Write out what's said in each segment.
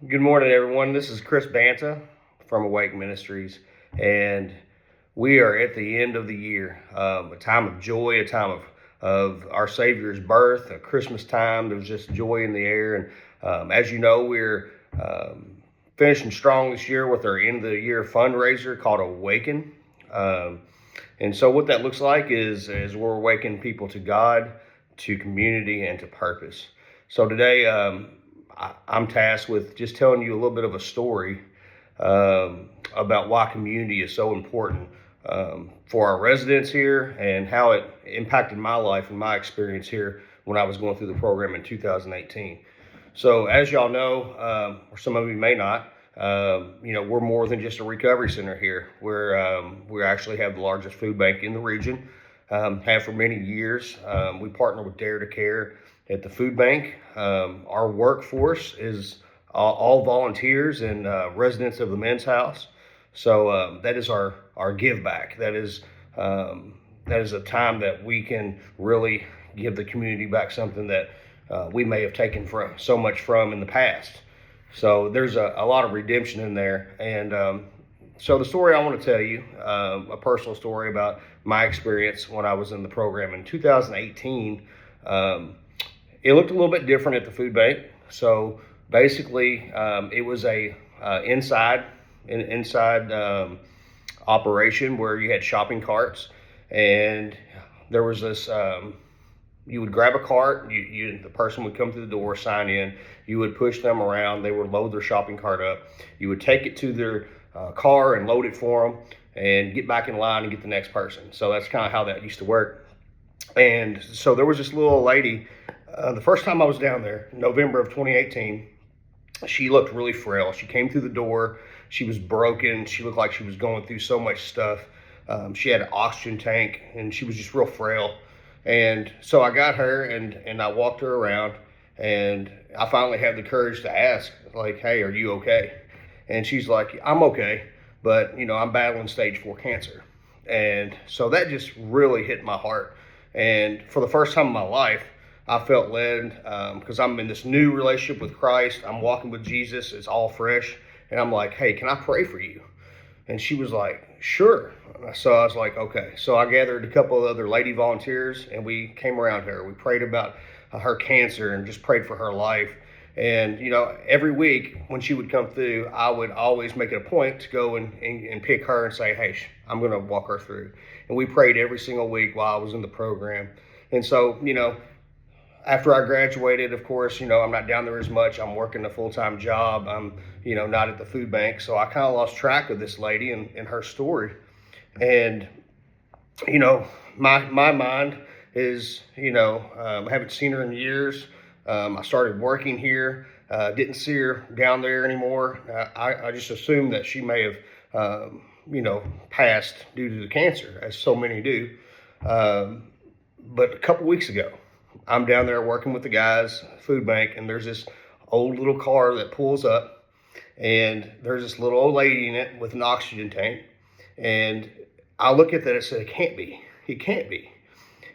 Good morning, everyone. This is Chris Banta from Awake Ministries, and we are at the end of the year, a time of joy, a time of our Savior's birth, a Christmas time. There's just joy in the air, and as you know, we're finishing strong this year with our end of the year fundraiser called Awaken. Um, and so, what that looks like is we're awakening people to God, to community, and to purpose. So today, I'm tasked with just telling you a little bit of a story about why community is so important for our residents here and how it impacted my life and my experience here when I was going through the program in 2018. So, as y'all know, or some of you may not, we're more than just a recovery center here. We actually have the largest food bank in the region. Have for many years. We partner with Dare to Care at the food bank. Our workforce is all volunteers and residents of the Men's House. So that is our give back. That is a time that we can really give the community back something that we may have taken from so much from in the past. So there's a lot of redemption in there. And so the story I want to tell you, a personal story about my experience when I was in the program in 2018. It looked a little bit different at the food bank. So basically, it was a inside operation where you had shopping carts, and there was this. You would grab a cart. The person would come through the door, sign in. You would push them around. They would load their shopping cart up. You would take it to their car and load it for them, and get back in line and get the next person. So that's kind of how that used to work. And so there was this little lady. The first time I was down there, November of 2018, she looked really frail. She came through the door. She was broken. She looked like she was going through so much stuff. She had an oxygen tank, and she was just real frail. And so I got her, and I walked her around, and I finally had the courage to ask, like, hey, are you okay? And she's like, I'm okay, but, I'm battling stage 4 cancer. And so that just really hit my heart. And for the first time in my life, I felt led because I'm in this new relationship with Christ. I'm walking with Jesus. It's all fresh. And I'm like, hey, can I pray for you? And she was like, sure. So I was like, okay. So I gathered a couple of other lady volunteers, and we came around her. We prayed about her cancer and just prayed for her life. And, every week when she would come through, I would always make it a point to go and pick her and say, hey, I'm going to walk her through. And we prayed every single week while I was in the program. And so, after I graduated, of course, I'm not down there as much. I'm working a full-time job. I'm, not at the food bank. So I kind of lost track of this lady and her story. And, my mind is, I haven't seen her in years. I started working here, didn't see her down there anymore. I just assumed that she may have, passed due to the cancer, as so many do. But a couple weeks ago, I'm down there working with the guys, food bank, and there's this old little car that pulls up, and there's this little old lady in it with an oxygen tank. And I look at that and said, it can't be.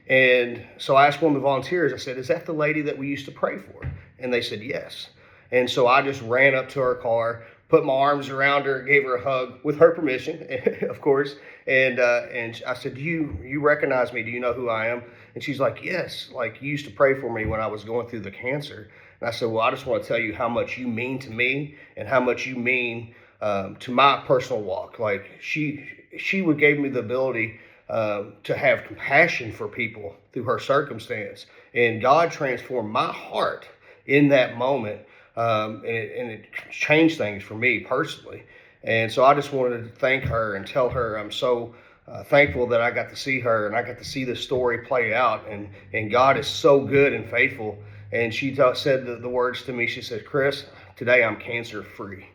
And so I asked one of the volunteers, I said, is that the lady that we used to pray for? And they said, yes. And so I just ran up to her car, put my arms around her, gave her a hug with her permission, of course. And I said, do you recognize me? Do you know who I am? And she's like, yes, like you used to pray for me when I was going through the cancer. And I said, well, I just want to tell you how much you mean to me and how much you mean to my personal walk. Like she would give me the ability to have compassion for people through her circumstance. And God transformed my heart in that moment. And it changed things for me personally. And so I just wanted to thank her and tell her I'm so thankful that I got to see her and I got to see this story play out. And God is so good and faithful. And she said the words to me. She said, Chris, today I'm cancer free.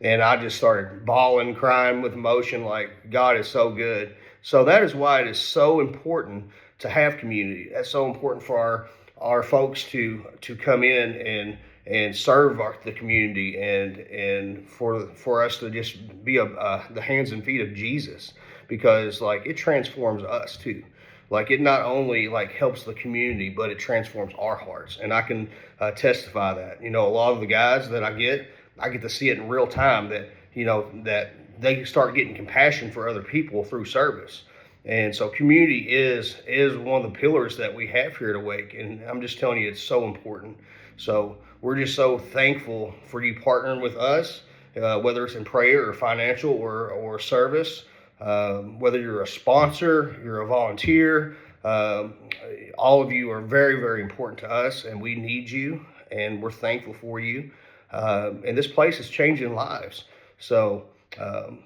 And I just started bawling, crying with emotion, like God is so good. So that is why it is so important to have community. That's so important for our folks to come in and serve the community and for us to just be the hands and feet of Jesus, because like it transforms us too. Like it not only like helps the community, but it transforms our hearts. And I can testify that, a lot of the guys that I get, I get to see it in real time that, that they start getting compassion for other people through service. And so community is one of the pillars that we have here at Awake. And I'm just telling you, it's so important. So we're just so thankful for you partnering with us, whether it's in prayer or financial or service, whether you're a sponsor, you're a volunteer. All of you are very, very important to us, and we need you, and we're thankful for you. And this place is changing lives. So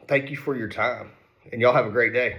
thank you for your time, and y'all have a great day.